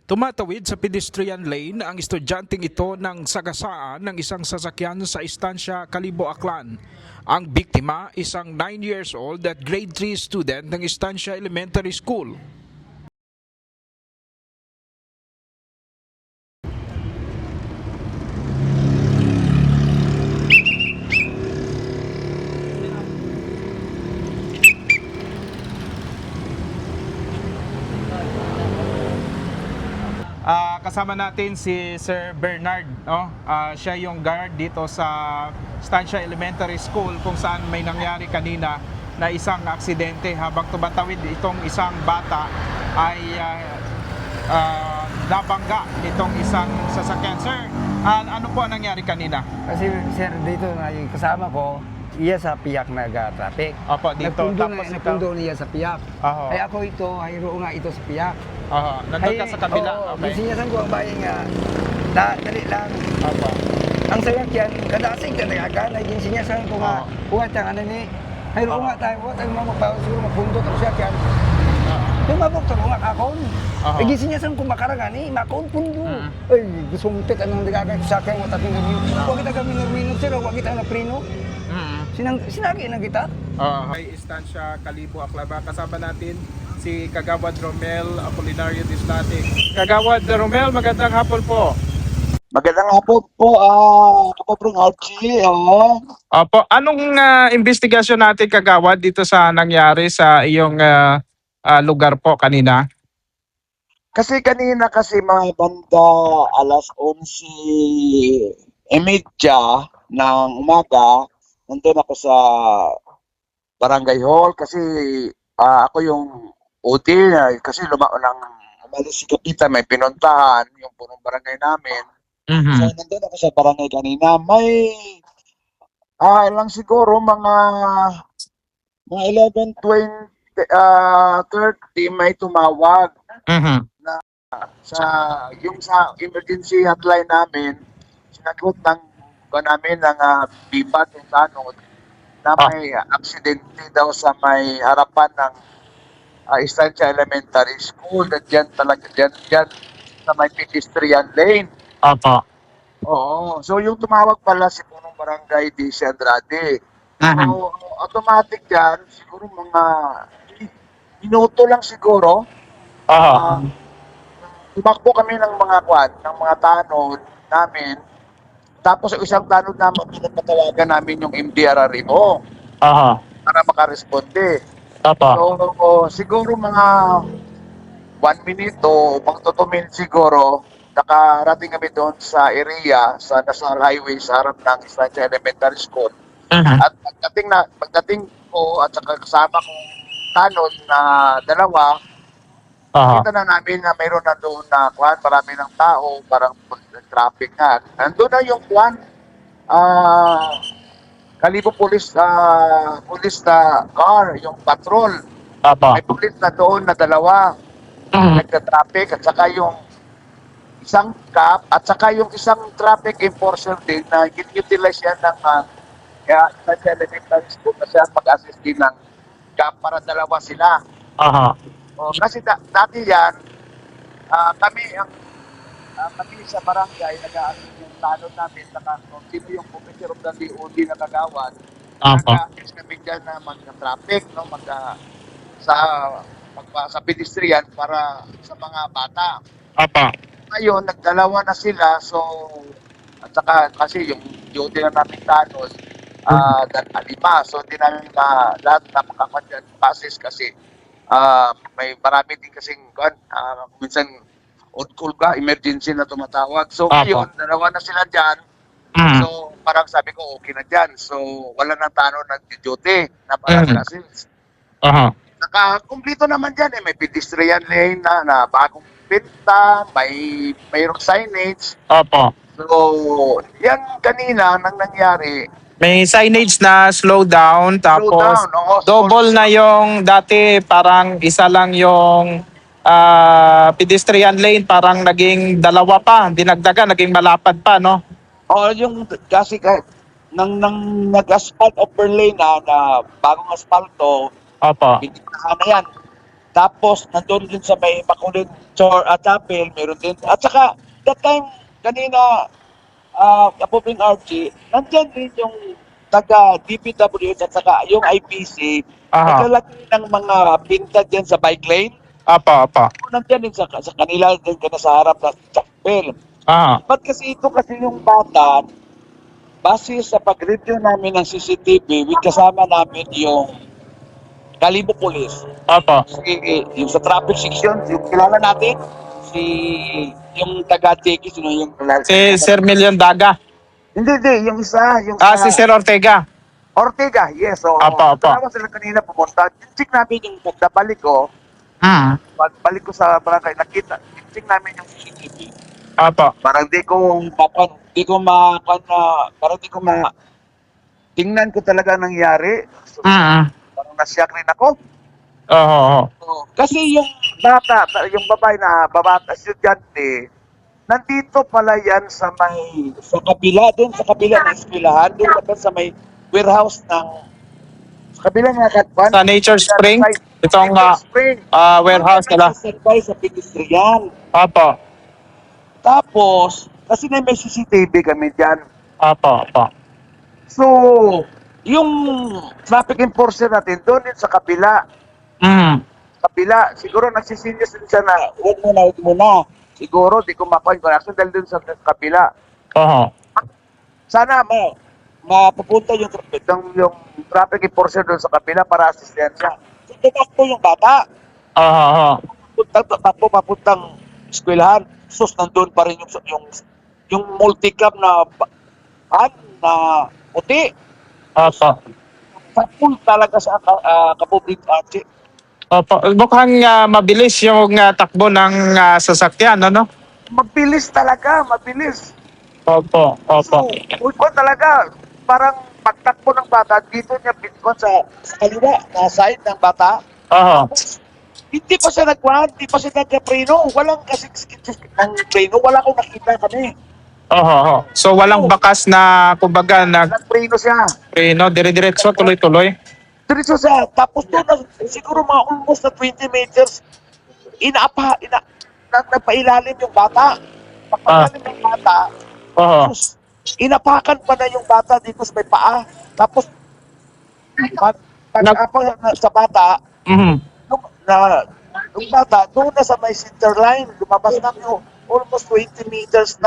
Tumatawid sa pedestrian lane ang estudyanteng ito ng sagasaan ng isang sasakyan sa istansya Kalibo, Aklan. Ang biktima, isang 9 years old at grade 3 student ng istansya elementary school. Kasama natin si Sir Bernard, no? Siya yung guard dito sa Estancia Elementary School kung saan may nangyari kanina na isang aksidente habang tumatawid itong isang bata ay nabangga itong isang sasakyan. Sir, ano po ang nangyari kanina? Kasi sir, dito na yung kasama ko, iya sa piyak nag-traffic. Opo, dito. Nagpundo niya sa piyak. Oho. Ay ako ito, hayro nga ito sa piyak. Nandun ka sa kabila. Oo, Okay. sinyasan ko ang bayan nga, dali lang. Opo. Ang sayakyan, kadasig ka nagkakan, ay sinyasan ko nga, huwag tang ano ni, hayro nga tayo, huwag tayo magpapaw, siguro magpundo ang sayakyan. Tumabok to nga kakon. Ay sinyasan ko makarangan ni, makon pundo. Ay, gusumpit anong nagkakay sa sakyan, huwag tayo minumino. Huwag kita kami minumino, sir, huwag kita na prino. Sinagi na kita. May istansya Kalibo, Aklan. Kasama natin si Kagawad Romel Apolinario Dislate. Kagawad Romel, magandang hapon po. Magandang hapon po, Kapabrong Archie. Opo, anong investigasyon natin, Kagawad, dito sa nangyari sa iyong lugar po kanina? Kasi kanina kasi mga banda alas 11:30 ng umaga, nandun ako sa Barangay Hall kasi ako yung OT kasi umalis si Kapitan, may pinuntahan yung punong barangay namin. So nandun ako sa barangay kanina. May lang siguro mga 11:20, 30 may tumawag sa emergency hotline namin. Sinagot ng BIPAT yung tanong na may aksidente daw sa may harapan ng Estancia Elementary School. Diyan sa may pedestrian lane. Opo. Oo. So yung tumawag pala si punong barangay DC Andrade. So automatic yan, siguro mga minuto lang siguro. Tumakbo kami ng mga tanod namin. Tapos isang tanod namin, pinapatawagan namin yung MDRRMO para makaresponde. So siguro mga 1 minute o mga 2 minutes siguro, nakarating kami doon sa area, sa National Highway sa harap ng Estancia Elementary School. At pagdating ko at saka kasama kong tanod na dalawa, kita na namin na mayroon na doon na marami ng tao, parang traffic nga. Nandun na yung Kalibo Police na car, yung patrol. May police na doon na dalawa, nagka-traffic, at saka yung isang cop, at saka yung isang traffic enforcer din na utilize yan ng sa elementary school na siya mag-assist din ng cop para dalawa sila. Kasi dati yan, kami sa barangay, nag-assist yung tanod namin, sino yung officer of the DOD na kagawad, nag-assist kami dyan na mag-traffic, no? sa pedestrian para sa mga bata. Ngayon, nagdalawa na sila, so, at saka kasi yung duty na namin tanod, lima, so hindi namin lahat na makakadyan passes kasi may marami din kasing minsan on call ka, emergency na tumatawag. So ngayon, dalawa na sila dyan. So parang sabi ko, okay na dyan. So wala nang tanong nag-duty na para assist. Naka-kumplito naman dyan may pedestrian lane na bagong pinta, mayroong signage. So yan kanina nang nangyari. May signage na slow down, tapos double na yung dati parang isa lang yung pedestrian lane, parang naging dalawa pa, dinagdagan, naging malapad pa, no? Yung kasi nang nag-asphalt overlay na bagong asfalto, Opo. hindi na yan. Tapos, nandun din sa may Bacolod Chapel, meron din. At saka, that time, kanina, Kapuping Archie, nandyan din yung taga DPWH at saka yung IPC, Aha. naglalagay ng mga pinta dyan sa bike lane. Apa. Nandyan din sa kanila, din ka na sa harap ng chapel. Aha. Ba't kasi ito kasi yung bata, base sa pag-review namin ng CCTV, with kasama namin yung Kalibo Police. Apa. Yung sa traffic section, yung kilala natin, yung taga-teki, sino yung Si Sir Million Daga. Hindi, yung isa, yung Si Sir Ortega. Ortega, yes. So, Apa. tama sila kanina pumunta. Check namin yung pagdabalik ko, pagbalik ko sa barangay, check namin yung CCTV. Apa. Parang tingnan ko talaga nangyari. So, parang nasyak rin ako. Oo. So, kasi yung yung babata, estudyante, nandito pala yan sa kabila ng eskwelahan, doon sa may warehouse sa kabila ng Katpan. Sa Nature Spring, itong warehouse nila. Sa pedestrian. Apa. Tapos, kasi may CCTV kami dyan. Apa. So, yung traffic enforcer natin doon din sa kabila, siguro nagsisinyas din siya na huwag mo na. Siguro, di ko makuha yung connection dahil dun sa kabila. Oo. Sana mapupunta yung traffic enforcer doon sa kabila para asistensya. So, tumakbo yung bata. Oo. Takbo papuntang eskwelahan. Sus, nandun pa rin yung multicam na puti. Apa. Sapul talaga sa Kapubing Archie. Opo. Mukhang mabilis yung takbo ng sasakyan, ano? Mabilis talaga, mabilis. Opo. So, talaga, parang pagtakbo ng bata, dito niya bitcon sa kaliwa, na side ng bata. Oo. Hindi pa siya hindi pa siya nagka-preno. Walang kasiskit ng preno, wala akong nakita kami. Oo. So walang bakas na, kumbaga, Nag-preno siya. preno, dire-diretso, tuloy-tuloy. Diretso siya. Tapos doon, siguro mga almost na 20 meters, napailalim yung bata. Pagpailalim yung bata, Oo. inapakan pa na yung bata dito sa may paa. Tapos, pag-apakan sa bata, yung bata, doon na sa may center line, lumabas na yung almost 20 meters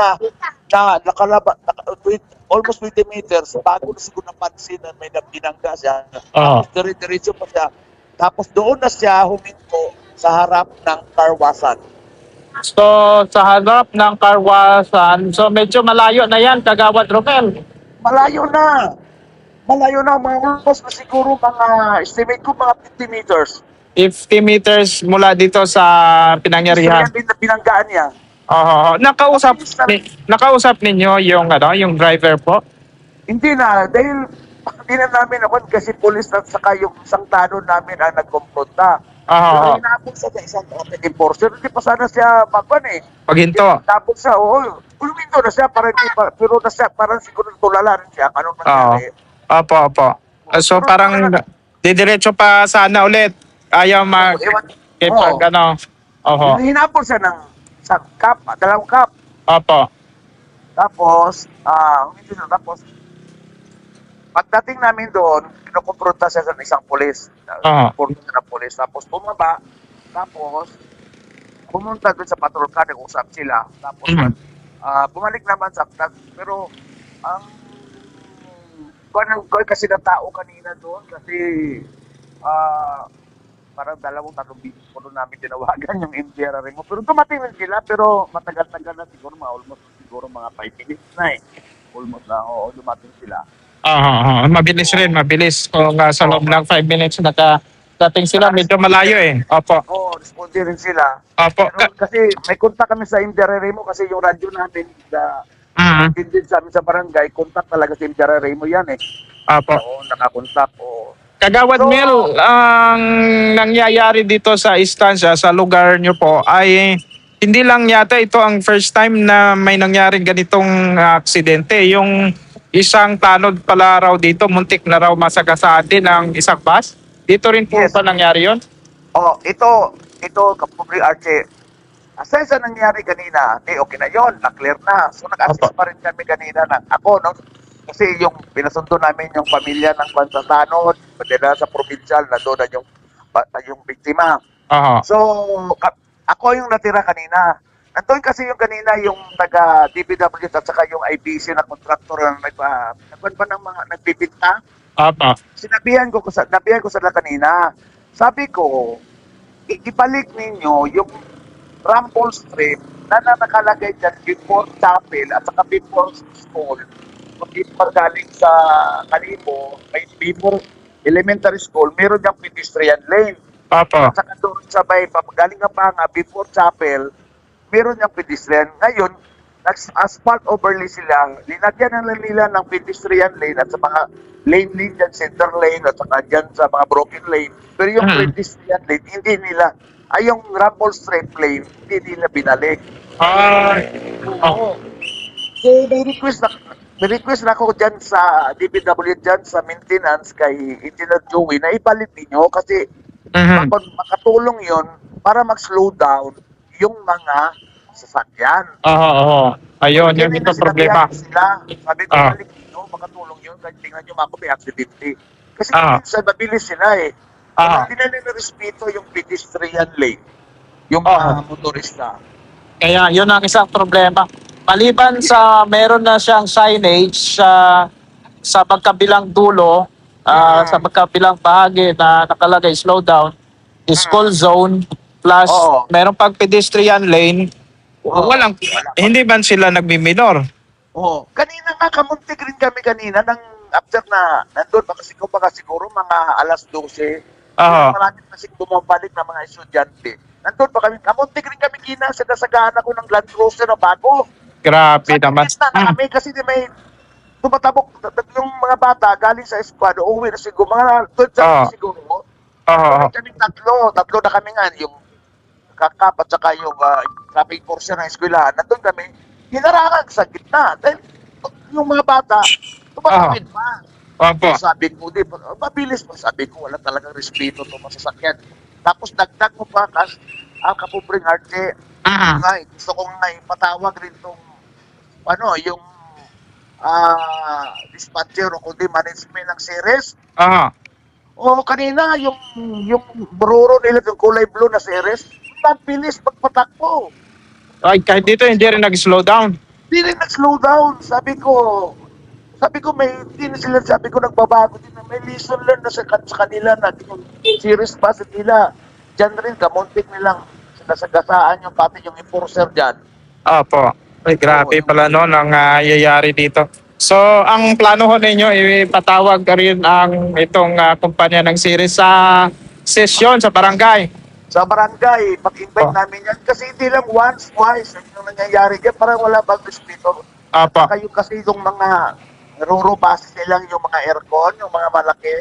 almost 20 meters, bago na siguro napansin na may binangga siya. Tapos dire-diretso pa siya. Tapos doon na siya huminto sa harap ng karwasan. So, sa harap ng karwasan, so medyo malayo na yan, Kagawad Romel. Malayo na, mga almost na siguro estimate ko mga 50 meters. 50 meters mula dito sa pinangyarihan. Gusto niya binanggaan niya. Oo. Nakausap ninyo yung driver po? Hindi na, dahil hindi na namin ako kasi pulis at saka yung isang tanod namin ang nagkumpronta. Pero hinapon siya sa isang traffic enforcer, hindi pa sana siya Paghinto. Tapos siya, huminto na siya, pero parang siguro tulala rin siya. Anong nangyari? Opo. So parang didiretso pa sana ulit. Ayaw Hinapon siya ng isang dalawang cup. Opo. Tapos, huminto siya. Tapos, pagdating namin doon, kinukumpronta siya sa isang pulis. Pumunta na pulis. Tapos bumaba. Tapos, pumunta doon sa patrol car, nag-usap sila. Tapos, bumalik naman sa pero, kasi na tao kanina doon. Kasi, parang 2-3 bisis po doon namin tinawagan yung MDRR mo. Pero dumating rin sila, pero matagal-tagal na siguro, mga 5 minutes na eh. Almost na, dumating sila. Mabilis. Kung sa loob ng 5 minutes nakadating sila, medyo malayo eh. Opo. Responde rin sila. Opo. Pero kasi may kontak kami sa MDRR mo kasi yung radyo namin din sa amin sa barangay, kontak talaga sa MDRR mo yan eh. Opo. Nakakontak. Kagawad Mel, ang nangyayari dito sa istansya, sa lugar nyo po, ay hindi lang yata ito ang first time na may nangyaring ganitong aksidente. Yung isang tanod pala raw dito, muntik na raw masagasaan din ng isang bus. Dito rin po Yes. pa nangyari yun? Oh, ito, Kapubri Archie. Aside sa nangyari kanina, okay na yon, na-clear na. So nag-assist pa rin kami kanina ng ako, no? Kasi yung pinasundo namin yung pamilya ng Bansatanod, padala sa provincial, nandoon na yung biktima. Aha. So, ako yung natira kanina. Nandun kasi yung kanina yung taga DPW at saka yung IBC na contractor na nagpan pa ng mga nagpipinta. Apa. Sinabihan ko sila kanina. Sabi ko, ibalik ninyo yung rumble strip na nakalagay dyan before chapel at saka before school. Pag galing sa Kalibo, may before elementary school, meron diyang pedestrian lane. Apa. At saka doon sa may galing nga pa nga before chapel, meron niyang pedestrian. Ngayon, nag-asphalt overlay sila, linagyan na nila ng pedestrian lane at sa mga lane dyan, center lane at saka dyan sa mga broken lane. Pero yung pedestrian lane, hindi nila, yung rumble straight lane, hindi nila binalik. Oo. So, may request na ako dyan sa DPW dyan sa maintenance kay Engineer Joey na ibalik ninyo kasi makatulong yon para mag-slow down yung mga sasakyan. Oo. Ayun, yung ito problema. Sabi ko, balik nyo, makatulong yun. Kahit tingnan nyo, may aksidente. Kasi minsan, mabilis sila eh. Hindi na nila respeto yung pedestrian lane, yung mga motorista. Kaya yun ang isang problema. Maliban sa meron na siyang signage sa magkabilang dulo, sa magkabilang bahagi na nakalagay slow down, school zone, plus meron pang pedestrian lane, hindi man sila nagmi-minor. Kanina nga, kamuntik rin kami kanina after na nandun baka siguro mga alas 12. Marami kasi bumabalik na mga estudyante. Nandun pa kami, kamuntik rin kami sagasagahan ako ng Land Cruiser na bago. Grabe naman. Na kami kasi may tumatabok yung mga bata galing sa eskwado, uwi na siguro, mga 12 siguro. Kami tatlo na kami nga, yung kakap at saka yung traffic portion ng eskwelahan, nandun kami, hinarangan sa gitna. Dahil yung mga bata, tumatawid pa. So, sabi ko, mabilis pa. Sabi ko, wala talagang respeto to masasakyan. Tapos dagdag mo pa, Kapubring Arte, gusto kong ipatawag rin tong yung dispatcher o kundi management ng series. Kanina, yung bururo nila, yung kulay blue na series, mabilis pagpatakbo. Ay, kahit dito hindi rin nag-slow down. Hindi rin nag-slow down. Sabi ko, nagbabago din na may lesson learned na sa kanila na yung series pass nila. Diyan rin, kamuntik nilang sinasagasaan yung pati yung enforcer dyan. Opo. Ay, grabe pala no, ang nangyayari dito. So, ang plano ho ninyo, ipatawag rin ang itong kumpanya ng series sa sesyon sa barangay. Sa barangay, pag-invite namin yan. Kasi hindi lang once, twice, yung nangyayari dyan, parang wala bang respeto. Kayo kasi yung mga rurubas nilang yung mga aircon, yung mga malaki.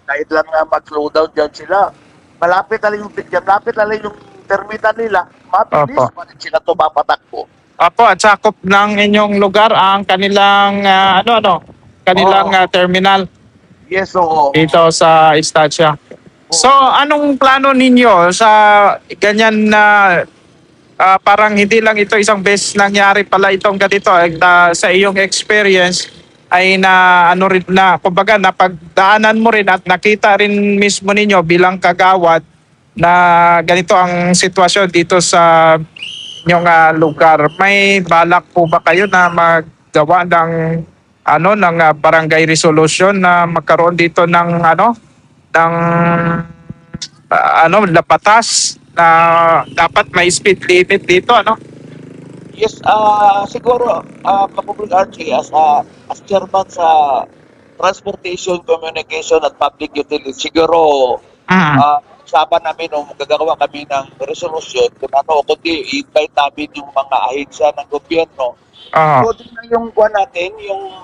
Kahit lang mag-slow down dyan sila. Malapit na lang yung terminal nila, mabilis pa rin sila tumapatakbo. At sakop ng inyong lugar ang kanilang terminal. Yes, oo. Dito sa Estancia. So, anong plano ninyo sa ganyan na parang hindi lang ito isang beses nangyari pala itong ganito sa iyong experience ay kumbaga napagdaanan mo rin at nakita rin mismo ninyo bilang kagawad na ganito ang sitwasyon dito sa inyong lugar. May balak po ba kayo na maggawa ng barangay resolution na magkaroon dito ng batas na dapat may speed limit dito, Yes, siguro, Kapubring Archie, as chairman sa Transportation, Communication at Public Utilities, siguro, usapan namin gagawa kami ng resolution kundi i-invite namin yung mga ahensya ng gobyerno. So, din na yung natin, yung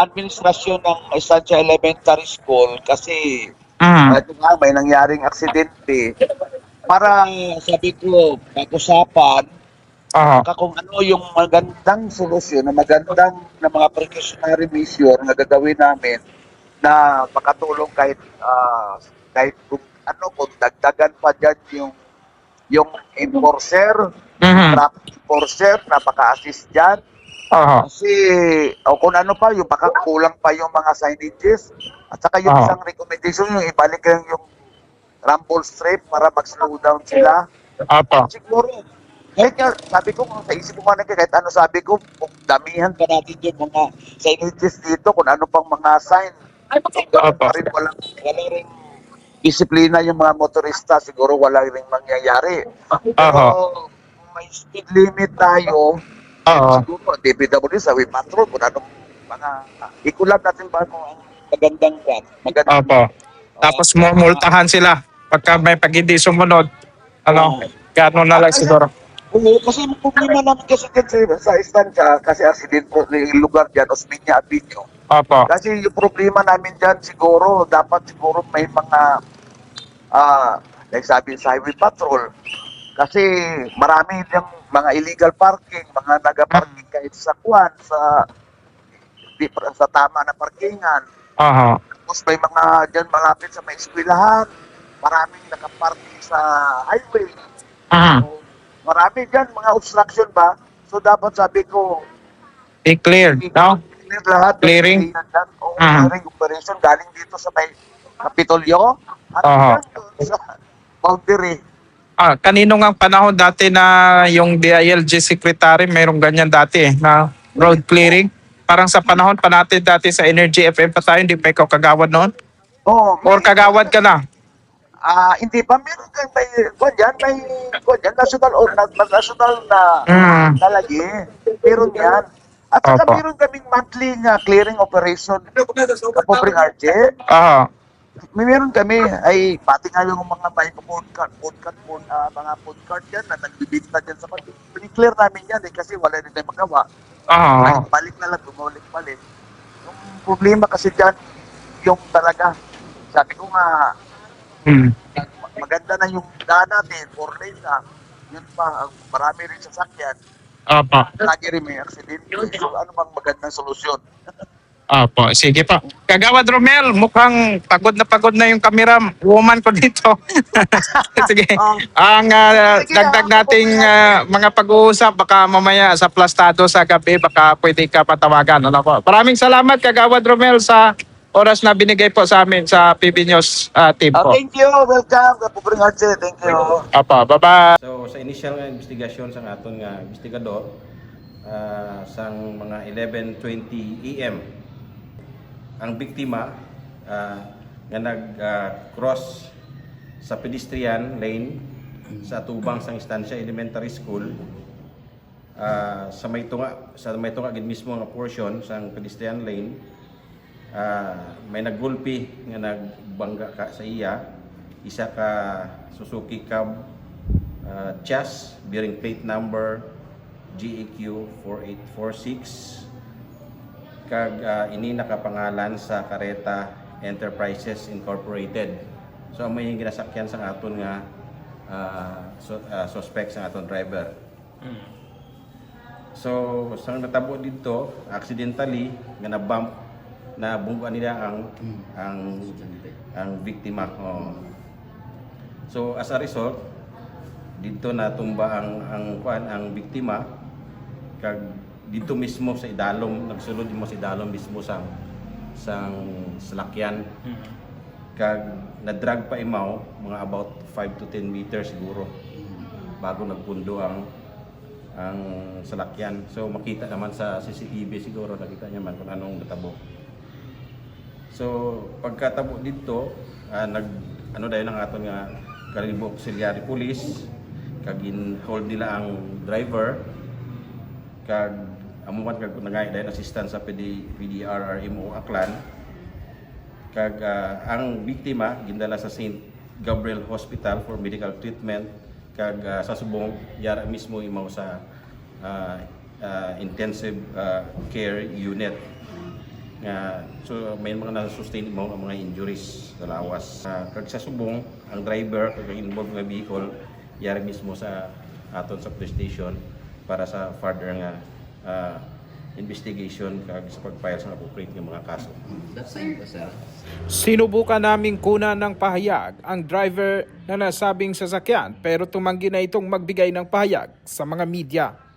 administrasyon ng Estancia Elementary School kasi may nangyaring aksidente para sabi ko pag-usapan kung ano yung magandang solusyon na mga precautionary measure na gagawin namin na makatulong kahit ano kung dagdagan pa diyan yung enforcer, Mhm. traffic enforcer, napaka-assist diyan. Aha. Kasi o kung ano pa, yung baka kulang pa yung mga signages. At saka yung Oo. isang recommendation, yung ibalik lang yung rumble strip para mag-slow down sila. Apa. Siguro, kahit nga, sabi ko, sa isip ko nga kahit ano sabi ko, kung damihan pa natin yung mga signages dito, kung ano pang mga sign, kung ganun Apa. pa rin, wala rin disiplina yung mga motorista, siguro wala rin mangyayari. Pero Aha. kung may speed limit tayo, Oo. siguro DPWD sa Way Patrol, kung anong mga, ikulab natin ba kung ang magandang Apa. Tapos multahan sila pagka may pag hindi sumunod. Ano? Gano'n na lang siguro. Oo, kasi ang problema namin kasi dyan sa istansya, kasi accident po yung lugar dyan, Osmeña at Binyo. Apa. Kasi yung problema namin dyan siguro, dapat siguro may mga, like sabi sa highway patrol, kasi marami yung mga illegal parking, mga naga-parking kahit sa kwan, sa tama na parkingan. Aha. Tapos may mga dyan malapit sa may eskwelahan, maraming nakaparking sa highway. Mhm. So, marami dyan, mga obstruction ba? So, dapat sabi ko, I-clear, no? clear lahat. Clearing? O, Mhm. clearing operation galing dito sa may Kapitolyo at Aha. doon sa boundary. Kanino nga panahon dati na yung DILG secretary, mayroong ganyan dati na road clearing? Parang sa panahon pa natin dati sa Energy FM pa tayo, hindi pa ikaw kagawad noon? Oh, Or kagawad ka na? hindi pa meron kang may national or national na Mm. talagi. Meron yan. At saka Opo. meron kaming monthly na clearing operation. Kapobring Arche. Aha. Meron kami ay pati nga yung mga may mga food cart yan na nagbibinta dyan sa pati. Clear namin yan kasi wala rin tayong magawa. Aha. Balik na lang, bumalik. Yung problema kasi dyan, yung talaga, sabi ko nga, Hmm. maganda na yung daan natin, 4 lane na, yun pa, marami rin sasakyan, Apa. lagi rin may accident. So ano bang magandang solusyon? Apo, sige pa. Kagawad Romel, mukhang pagod na yung camera woman ko dito. Sige. Ang dagdag nating mga pag-uusap, baka mamaya sa plastado sa gabi, baka pwede ka patawagan. Ano po? Maraming salamat, Kagawad Romel, sa oras na binigay po sa amin sa PB News team po. Thank you, welcome, Kapobring Arche, thank you. Apo, bye-bye. So sa initial nga investigasyon sa aton nga investigador sang mga 11:20 AM ang biktima nga nag-cross sa pedestrian lane sa tubang sang Estancia Elementary School sa may tunga gid mismo nga portion sang pedestrian lane. May naggulpi nga nagbangga ka sa iya, isa ka Suzuki Cab Chas bearing plate number GEQ 4846 kag ini nakapangalan sa Careta Enterprises Incorporated. So amo yung ginasakyan sa aton nga suspect sa aton driver. So sa natabo dito accidentally nga na bungguan nila ang biktima. So as a result dito natumba ang biktima kag dito mismo sa idalom nagsulod mo sa idalom mismo sang salakyan kag nadrag pa imaw mga about 5 to 10 meters siguro bago nagpundo ang salakyan. So makita naman sa CCTV siguro nakita niya man kung anong natabo. So pagkatabo dito dayon ang aton nga Kalibo Auxiliary Police kag hold nila ang driver kag amuman kag nagay dayon assistance sa PDRRMO Aklan kag ang biktima gindala sa St. Gabriel Hospital for medical treatment kag sa subong yara mismo imaw sa intensive care unit. So may mga na-sustain mo ang mga injuries sa lawas. Kag sa subong ang driver kag involved nga vehicle yara mismo sa aton sa police station para sa further nga investigation kag sa pag-file sa appropriate nga mga kaso. Sinubukan naming kunan ng pahayag ang driver na nasabing sasakyan pero tumanggi na itong magbigay ng pahayag sa mga media.